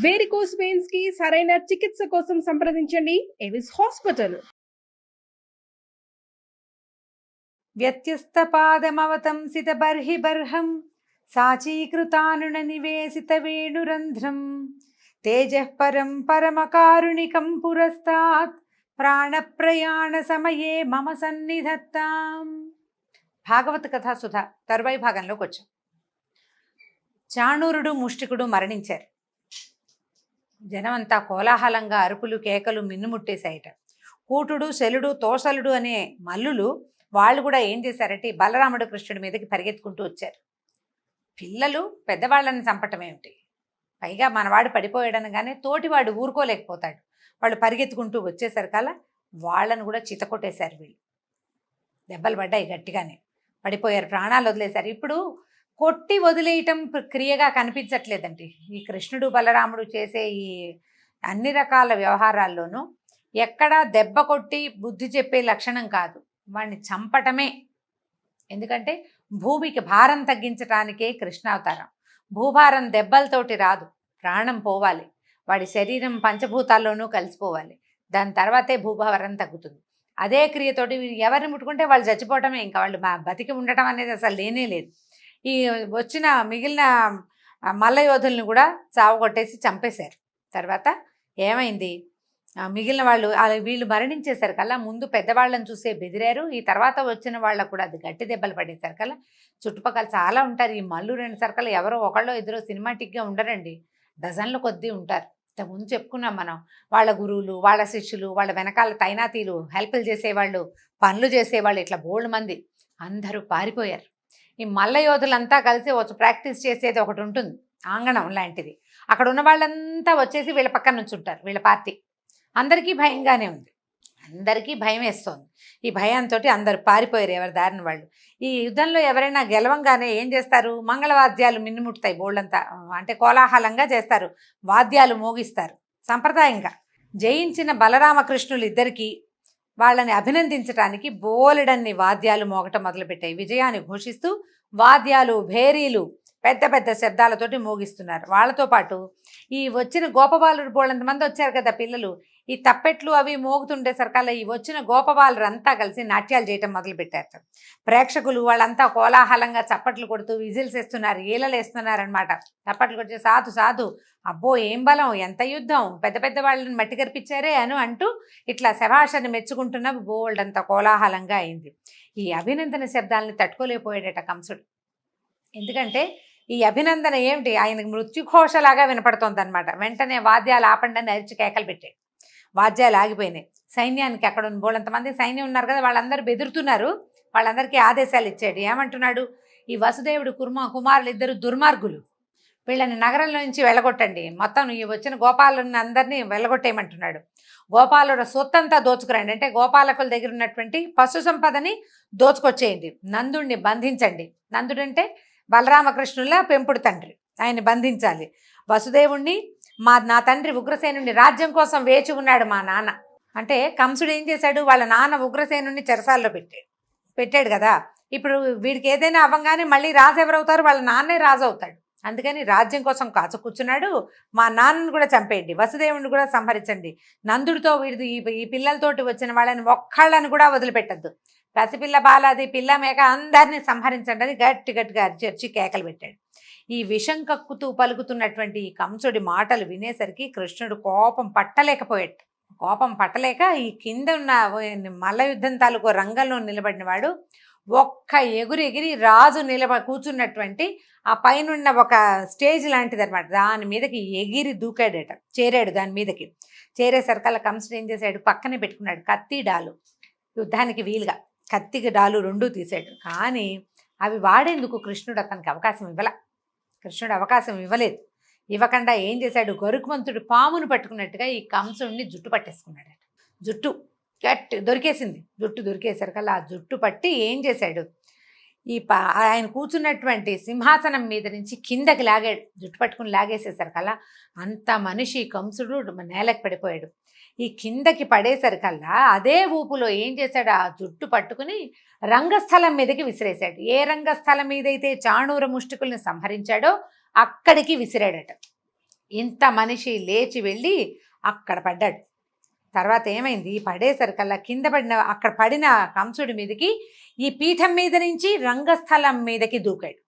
Varicose veins కి సరైన చికిత్స కోసం సంప్రదించండి ఎవిస్ హాస్పిటల్. వ్యత్యస్తపాదమవతంసిత బర్హిబర్హం సాచీకృతానున నివేశిత వేణురంధ్రం తేజః పరం పరమకారుణికం పురస్తాత్ ప్రాణప్రయాణ సమయే మమ సన్నిధత్తాం. భాగవత కథా సుధ తరువాయి భాగంలోకి వచ్చాం. చాణూరుడు ముష్టికుడు మరణించారు. జనమంతా కోలాహలంగా అరుపులు కేకలు మిన్నుముట్టేశాయట. కూటుడు శలుడు తోసలుడు అనే మల్లులు వాళ్ళు కూడా ఏం చేశారంటే బలరాముడు కృష్ణుడి మీదకి పరిగెత్తుకుంటూ వచ్చారు. పిల్లలు పెద్దవాళ్ళని చంపటం ఏమిటి, పైగా మనవాడు పడిపోయాడనగానే తోటివాడు ఊరుకోలేకపోతాడు. వాళ్ళు పరిగెత్తుకుంటూ వచ్చేసరికల్లా వాళ్ళను కూడా చితకొట్టేశారు. వీళ్ళు దెబ్బలు పడ్డాయి, గట్టిగానే పడిపోయారు, ప్రాణాలు వదిలేశారు. ఇప్పుడు కొట్టి వదిలేయటం క్రియగా కనిపించట్లేదండి. ఈ కృష్ణుడు బలరాముడు చేసే ఈ అన్ని రకాల వ్యవహారాల్లోనూ ఎక్కడా దెబ్బ కొట్టి బుద్ధి చెప్పే లక్షణం కాదు, వాడిని చంపటమే. ఎందుకంటే భూమికి భారం తగ్గించటానికే కృష్ణావతారం. భూభారం దెబ్బలతోటి రాదు, ప్రాణం పోవాలి, వాడి శరీరం పంచభూతాల్లోనూ కలిసిపోవాలి, దాని తర్వాతే భూభారం తగ్గుతుంది. అదే క్రియతోటి ఎవరిని ముట్టుకుంటే వాళ్ళు చచ్చిపోవటమే, ఇంకా వాళ్ళు బతికి ఉండటం అనేది అసలు లేనే లేదు. ఈ వచ్చిన మిగిలిన మల్లయోధుల్ని కూడా చావగొట్టేసి చంపేశారు. తర్వాత ఏమైంది, మిగిలిన వాళ్ళు వీళ్ళు మరణించేసరికల్లా ముందు పెద్దవాళ్ళని చూసే బెదిరారు. ఈ తర్వాత వచ్చిన వాళ్ళకు కూడా అది గట్టి దెబ్బలు పడేసరికల్లా చుట్టుపక్కల చాలా ఉంటారు. ఈ మల్లు రెండు సరికల్లా ఎవరో ఒకళ్ళో ఇద్దరు సినిమాటిక్గా ఉండరండి, డజన్ల కొద్దీ ఉంటారు. ఇంతకుముందు చెప్పుకున్నాం మనం. వాళ్ళ గురువులు, వాళ్ళ శిష్యులు, వాళ్ళ వెనకాల తైనాతీలు, హెల్ప్లు చేసేవాళ్ళు, పనులు చేసేవాళ్ళు, ఇట్లా బోల్డ్ మంది అందరూ పారిపోయారు. ఈ మల్ల యోధులంతా కలిసి వచ్చి ప్రాక్టీస్ చేసేది ఒకటి ఉంటుంది, ఆంగణం లాంటిది. అక్కడ ఉన్న వాళ్ళంతా వచ్చేసి వీళ్ళ పక్కన నుంచి ఉంటారు. వీళ్ళ పార్టీ అందరికీ భయంగానే ఉంది, అందరికీ భయం వేస్తోంది. ఈ భయంతో అందరూ పారిపోయారు, ఎవరి దారిన వాళ్ళు. ఈ యుద్ధంలో ఎవరైనా గెలవంగానే ఏం చేస్తారు, మంగళవాద్యాలు మిన్నుముట్టుతాయి, బోళ్ళంతా అంటే కోలాహలంగా చేస్తారు, వాద్యాలు మోగిస్తారు సంప్రదాయంగా. జయించిన బలరామకృష్ణులు ఇద్దరికీ వాళ్ళని అభినందించడానికి బోలెడన్ని వాద్యాలు మోగటం మొదలుపెట్టాయి. విజయాన్ని ఘోషిస్తూ వాద్యాలు, భేరీలు పెద్ద పెద్ద శబ్దాలతోటి మోగిస్తున్నారు. వాళ్ళతో పాటు ఈ వచ్చిన గోపబాలుడు బోళ్ళంత మంది వచ్చారు కదా పిల్లలు, ఈ తప్పెట్లు అవి మోగుతుండే సరికల్లా ఈ వచ్చిన గోపబాలురు అంతా కలిసి నాట్యాలు చేయటం మొదలుపెట్టారు. ప్రేక్షకులు వాళ్ళంతా కోలాహలంగా చప్పట్లు కొడుతూ విజిల్స్ వేస్తున్నారు, ఈలలు వేస్తున్నారు అనమాట. చప్పట్లు కొడితే సాధు సాధు, అబ్బో ఏం బలం, ఎంత యుద్ధం, పెద్ద పెద్ద వాళ్ళని మట్టి కనిపించారే అంటూ ఇట్లా శభాషని మెచ్చుకుంటున్న బోల్డ్ అంత కోలాహలంగా అయింది. ఈ అభినందన శబ్దాలని తట్టుకోలేకపోయాడట కంసుడు. ఎందుకంటే ఈ అభినందన ఏమిటి, ఆయనకు మృత్యుఘోషలాగా వినపడుతోంది అనమాట. వెంటనే వాద్యాలు ఆపండి అని అరిచి కేకలు పెట్టాడు. వాద్యాలు ఆగిపోయినాయి. సైన్యానికి అక్కడ ఉన్న బోళ్ళంతమంది సైన్యం ఉన్నారు కదా, వాళ్ళందరూ బెదురుతున్నారు. వాళ్ళందరికీ ఆదేశాలు ఇచ్చాడు. ఏమంటున్నాడు, ఈ వసుదేవుడు కుమారులు ఇద్దరు దుర్మార్గులు, వీళ్ళని నగరంలో నుంచి వెళ్ళగొట్టండి, మొత్తం ఈ వచ్చిన గోపాలను అందరినీ వెళ్ళగొట్టేయమంటున్నాడు. గోపాలుడు సొత్తంతా దోచుకురండి, అంటే గోపాలకుల దగ్గర ఉన్నటువంటి పశు సంపదని దోచుకొచ్చేయండి, నందుడిని బంధించండి. నందుడు అంటే బలరామకృష్ణుల పెంపుడు తండ్రి, ఆయన్ని బంధించాలి. వసుదేవుణ్ణి నా తండ్రి ఉగ్రసేనుడిని రాజ్యం కోసం వేచి ఉన్నాడు మా నాన్న అంటే, కంసుడు ఏం చేశాడు, వాళ్ళ నాన్న ఉగ్రసేనుడిని చెరసాల్లో పెట్టాడు కదా. ఇప్పుడు వీడికి ఏదైనా అవ్వగానే మళ్ళీ రాజు ఎవరవుతారు, వాళ్ళ నాన్నే రాజు అవుతాడు. అందుకని రాజ్యం కోసం కాచు కూర్చున్నాడు. మా నాన్నని కూడా చంపేయండి, వసుదేవుడిని కూడా సంహరించండి, నందుడితో వీడి ఈ పిల్లలతోటి వచ్చిన వాళ్ళని ఒక్కళ్ళని కూడా వదిలిపెట్టద్దు, పసిపిల్ల బాలాది పిల్ల మేక అందరినీ సంహరించండి అని గట్టి గట్టిగా అరిచి కేకలు పెట్టాడు. ఈ విషం కక్కుతూ పలుకుతున్నటువంటి ఈ కంసుడి మాటలు వినేసరికి కృష్ణుడు కోపం పట్టలేక ఈ కింద ఉన్న మల్ల యుద్ధం తాలూకు రంగంలో నిలబడిన వాడు ఒక్క ఎగిరి రాజు కూర్చున్నటువంటి ఆ పైనున్న ఒక స్టేజ్ లాంటిది అనమాట, దాని మీదకి ఎగిరి దూకాడట. చేరాడు దాని మీదకి. చేరేసరికల్లా కంసుడు ఏం చేశాడు, పక్కనే పెట్టుకున్నాడు కత్తి డాలు, యుద్ధానికి వీలుగా కత్తికి డాలు రెండూ తీసాడు. కానీ అవి వాడేందుకు కృష్ణుడు అతనికి అవకాశం ఇవ్వలేదు. ఇవ్వకుండా ఏం చేశాడు, గరుకుమంతుడు పామును పట్టుకున్నట్టుగా ఈ కంసుడిని జుట్టు పట్టేసుకున్నాడట. జుట్టు దొరికేసింది. జుట్టు దొరికేసరికల్లా ఆ జుట్టు పట్టి ఏం చేశాడు, ఆయన కూర్చున్నటువంటి సింహాసనం మీద నుంచి కిందకి లాగాడు. జుట్టు పట్టుకుని లాగేసేసరికల్లా అంత మనిషి కంసుడు నేలకు పడిపోయాడు. ఈ కిందకి పడేసరికల్లా అదే ఊపులో ఏం చేశాడు, ఆ జుట్టు పట్టుకుని రంగస్థలం మీదకి విసిరేశాడు. ఏ రంగస్థలం మీదైతే చాణూర ముష్టికుల్ని సంహరించాడో అక్కడికి విసిరాడట. ఇంత మనిషి లేచి వెళ్ళి అక్కడ పడ్డాడు. తర్వాత ఏమైంది, పడేసరికల్లా కింద పడిన అక్కడ పడిన కంసుడి మీదకి ఈ పీఠం మీద నుంచి రంగస్థలం మీదకి దూకాడు.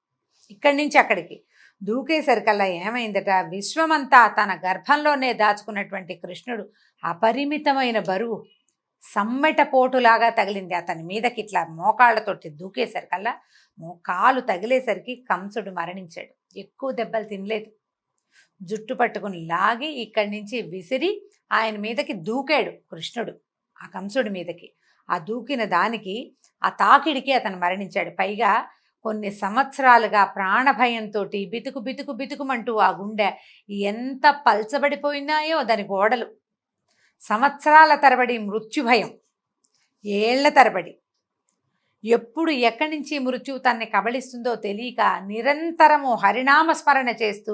ఇక్కడి నుంచి అక్కడికి దూకేసరికల్లా ఏమైందట, విశ్వమంతా తన గర్భంలోనే దాచుకున్నటువంటి కృష్ణుడు అపరిమితమైన బరువు సమ్మెట పోటులాగా తగిలింది అతని మీదకి. ఇట్లా మోకాళ్ళతోటి దూకేసరికల్లా కాలు తగిలేసరికి కంసుడు మరణించాడు. ఎక్కువ దెబ్బలు తినలేదు. జుట్టు పట్టుకుని లాగి ఇక్కడి నుంచి విసిరి ఆయన మీదకి దూకాడు కృష్ణుడు ఆ కంసుడి మీదకి. ఆ దూకిన దానికి ఆ తాకిడికి అతను మరణించాడు. పైగా కొన్ని సంవత్సరాలుగా ప్రాణభయంతో బితుకు బితుకు బితుకుమంటూ ఆ గుండె ఎంత పల్చబడిపోయినాయో దాని గోడలు. సంవత్సరాల తరబడి మృత్యుభయం, ఏళ్ల తరబడి. ఎప్పుడు ఎక్కడి నుంచి మృత్యువు తన్ని కబళిస్తుందో తెలియక నిరంతరము హరినామస్మరణ చేస్తూ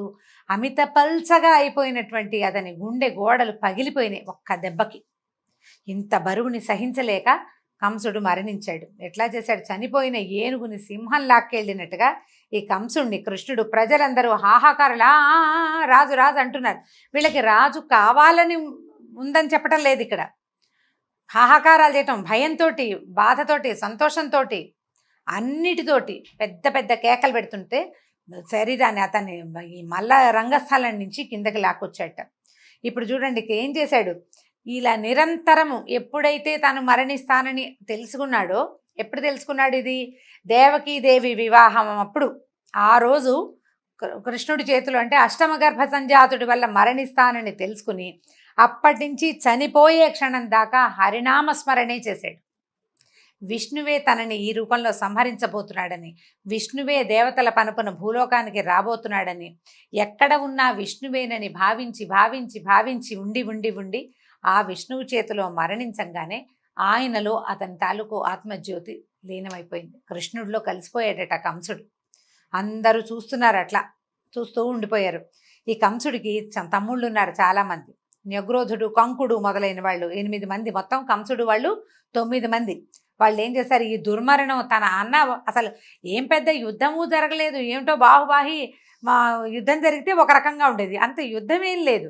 అమిత పల్చగా అయిపోయినటువంటి అతని గుండె గోడలు పగిలిపోయినాయి ఒక్క దెబ్బకి. ఇంత బరువుని సహించలేక కంసుడు మరణించాడు. ఎట్లా చేశాడు, చనిపోయిన ఏనుగుని సింహం లాక్కెళ్ళినట్టుగా ఈ కంసుడిని కృష్ణుడు, ప్రజలందరూ హాహాకారులా రాజు రాజు అంటున్నారు. వీళ్ళకి రాజు కావాలని ఉందని చెప్పటం లేదు ఇక్కడ. హాహాకారాలు చేయటం, భయంతో, బాధతోటి, సంతోషంతో, అన్నిటితోటి పెద్ద పెద్ద కేకలు పెడుతుంటే శరీరాన్ని అతన్ని ఈ మల్ల రంగస్థలం నుంచి కిందకి లాక్కొచ్చాట. ఇప్పుడు చూడండి ఏం చేశాడు, ఇలా నిరంతరము ఎప్పుడైతే తను మరణిస్తానని తెలుసుకున్నాడో, ఎప్పుడు తెలుసుకున్నాడు ఇది, దేవకీదేవి వివాహం అప్పుడు, ఆ రోజు కృష్ణుడి చేతులు అంటే అష్టమ గర్భ సంజాతుడి వల్ల మరణిస్తానని తెలుసుకుని అప్పటి నుంచి చనిపోయే క్షణం దాకా హరినామస్మరణే చేశాడు. విష్ణువే తనని ఈ రూపంలో సంహరించబోతున్నాడని, విష్ణువే దేవతల పనుపున భూలోకానికి రాబోతున్నాడని, ఎక్కడ ఉన్నా విష్ణువేనని భావించి భావించి భావించి ఉండి ఉండి ఉండి ఆ విష్ణువు చేతిలో మరణించంగానే ఆయనలో అతని తాలూకు ఆత్మజ్యోతి లీనమైపోయింది. కృష్ణుడిలో కలిసిపోయాడట కంసుడు. అందరూ చూస్తున్నారు, అట్లా చూస్తూ ఉండిపోయారు. ఈ కంసుడికి తమ్ముళ్ళు ఉన్నారు చాలామంది, న్యగ్రోధుడు, కంకుడు మొదలైన వాళ్ళు 8 మంది, మొత్తం కంసుడు వాళ్ళు 9 మంది. వాళ్ళు ఏం చేశారు, ఈ దుర్మరణం తన అన్న, అసలు ఏం పెద్ద యుద్ధము జరగలేదు, ఏమిటో బాహుబాహి మా యుద్ధం జరిగితే ఒక రకంగా ఉండేది, అంత యుద్ధం ఏం లేదు,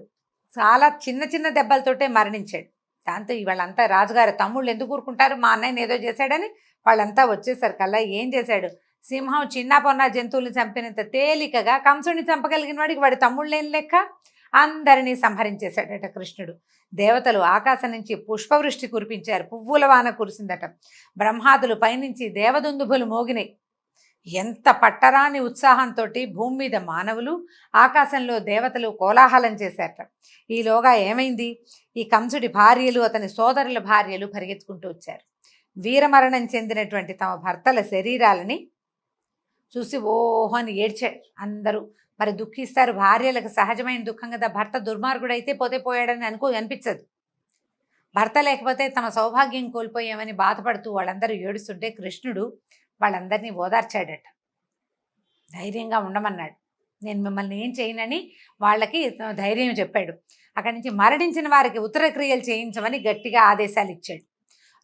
చాలా చిన్న చిన్న దెబ్బలతోటే మరణించాడు. దాంతో వాళ్ళంతా రాజుగారు తమ్ముళ్ళు ఎందుకు ఊరుకుంటారు, మా అన్నయ్యని ఏదో చేశాడని వాళ్ళంతా వచ్చేసరికల్లా ఏం చేశాడు, సింహం చిన్న పొన్న జంతువుల్ని చంపినంత తేలికగా కంసుడిని చంపగలిగిన వాడికి వాడి తమ్ముళ్ళేం లెక్క, అందరినీ సంహరించేశాడట కృష్ణుడు. దేవతలు ఆకాశం నుంచి పుష్పవృష్టి కురిపించారు, పువ్వుల వాన కురిసిందట. బ్రహ్మాదులు పైనుంచి దేవదుందుభులు మోగినాయి. ఎంత పట్టరాని ఉత్సాహంతో భూమి మీద మానవులు, ఆకాశంలో దేవతలు కోలాహలం చేశారట. ఈలోగా ఏమైంది, ఈ కంసుడి భార్యలు, అతని సోదరుల భార్యలు పరిగెత్తుకుంటూ వచ్చారు. వీరమరణం చెందినటువంటి తమ భర్తల శరీరాలని చూసి ఓహో అని ఏడ్చాడు అందరూ. మరి దుఃఖిస్తారు, భార్యలకు సహజమైన దుఃఖం కదా, భర్త దుర్మార్గుడైతే పోతే పోయాడని అనిపించదు. భర్త లేకపోతే తమ సౌభాగ్యం కోల్పోయామని బాధపడుతూ వాళ్ళందరూ ఏడుస్తుంటే కృష్ణుడు వాళ్ళందరినీ ఓదార్చాడట. ధైర్యంగా ఉండమన్నాడు, నేను మిమ్మల్ని ఏం చేయనని వాళ్ళకి ధైర్యం చెప్పాడు. అక్కడి నుంచి మరణించిన వారికి ఉత్తర క్రియలు చేయించమని గట్టిగా ఆదేశాలు ఇచ్చాడు.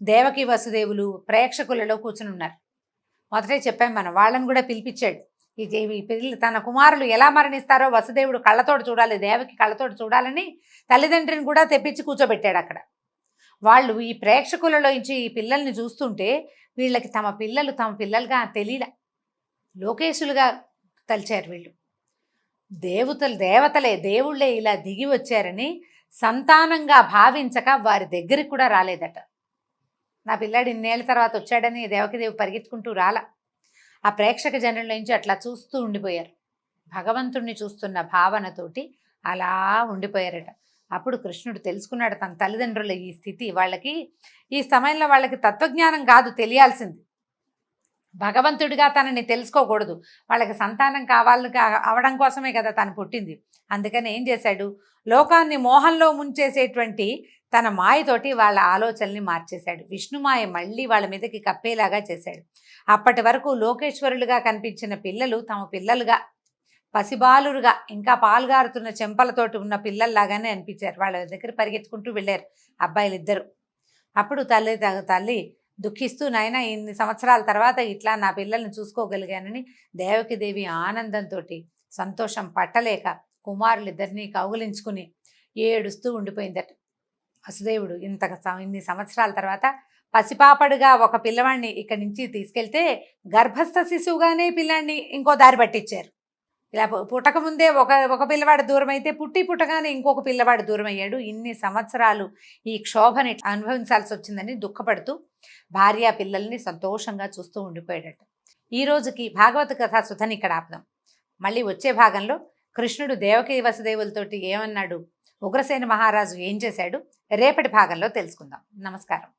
దేవకి వసుదేవులు ప్రేక్షకులలో కూర్చుని ఉన్నారు. మొదటే చెప్పాం మనం, వాళ్ళని కూడా పిలిపించాడు. ఈ పిల్లలు తన కుమారులు ఎలా మరణిస్తారో వసుదేవుడు కళ్ళతోటి చూడాలి, దేవకి కళ్ళతోటి చూడాలని తల్లిదండ్రిని కూడా తెప్పించి కూర్చోబెట్టాడు అక్కడ. వాళ్ళు ఈ ప్రేక్షకులలో నుంచి ఈ పిల్లల్ని చూస్తుంటే వీళ్ళకి తమ పిల్లలుగా తెలియలే, లోకేశులుగా తలిచారు వీళ్ళు. దేవతలే దేవుళ్ళే ఇలా దిగి వచ్చారని సంతానంగా భావించక వారి దగ్గరికి కూడా రాలేదట. నా పిల్లాడు ఇన్నేళ్ళ తర్వాత వచ్చాడని దేవకిదేవి పరిగెత్తుకుంటూ రాలా. ఆ ప్రేక్షక జనుల నుంచి అట్లా చూస్తూ ఉండిపోయారు. భగవంతుణ్ణి చూస్తున్న భావనతోటి అలా ఉండిపోయారట. అప్పుడు కృష్ణుడు తెలుసుకున్నాడు తన తల్లిదండ్రుల ఈ స్థితి. వాళ్ళకి ఈ సమయంలో వాళ్ళకి తత్వజ్ఞానం కాదు తెలియాల్సింది, భగవంతుడిగా తనని తెలుసుకోకూడదు, వాళ్ళకి సంతానం అవడం కోసమే కదా తను పుట్టింది. అందుకని ఏం చేశాడు, లోకాన్ని మోహంలో ముంచేసేటువంటి తన మాయతోటి వాళ్ళ ఆలోచనల్ని మార్చేశాడు. విష్ణుమాయ మళ్ళీ వాళ్ళ మీదకి కప్పేలాగా చేశాడు. అప్పటి వరకు లోకేశ్వరులుగా కనిపించిన పిల్లలు తమ పిల్లలుగా, పసిబాలురుగా, ఇంకా పాల్గారుతున్న చెంపలతోటి ఉన్న పిల్లల్లాగానే అనిపించారు. వాళ్ళ దగ్గర పరిగెత్తుకుంటూ వెళ్ళారు అబ్బాయిలు ఇద్దరు. అప్పుడు తల్లి దుఃఖిస్తూ, నాయన ఇన్ని సంవత్సరాల తర్వాత ఇట్లా నా పిల్లల్ని చూసుకోగలిగానని దేవకిదేవి ఆనందంతో సంతోషం పట్టలేక కుమారులిద్దరినీ కౌగిలించుకుని ఏడుస్తూ ఉండిపోయిందట. వసుదేవుడు ఇన్ని సంవత్సరాల తర్వాత పసిపాపడుగా ఒక పిల్లవాడిని ఇక్కడి నుంచి తీసుకెళ్తే గర్భస్థ శిశువుగానే పిల్లాడిని ఇంకో దారి పట్టించారు. ఇలా పుట్టకముందే ఒక పిల్లవాడు దూరం అయితే పుట్టగానే ఇంకొక పిల్లవాడు దూరం అయ్యాడు. ఇన్ని సంవత్సరాలు ఈ క్షోభని అనుభవించాల్సి వచ్చిందని దుఃఖపడుతూ భార్య పిల్లల్ని సంతోషంగా చూస్తూ ఉండిపోయాడట. ఈ రోజుకి భాగవత కథా సుధని ఇక్కడ ఆపుదాం. మళ్ళీ వచ్చే భాగంలో కృష్ణుడు దేవకీ వసుదేవులతోటి ఏమన్నాడు, ఉగ్రసేన మహారాజు ఏం చేశాడు, రేపటి భాగంలో తెలుసుకుందాం. నమస్కారం.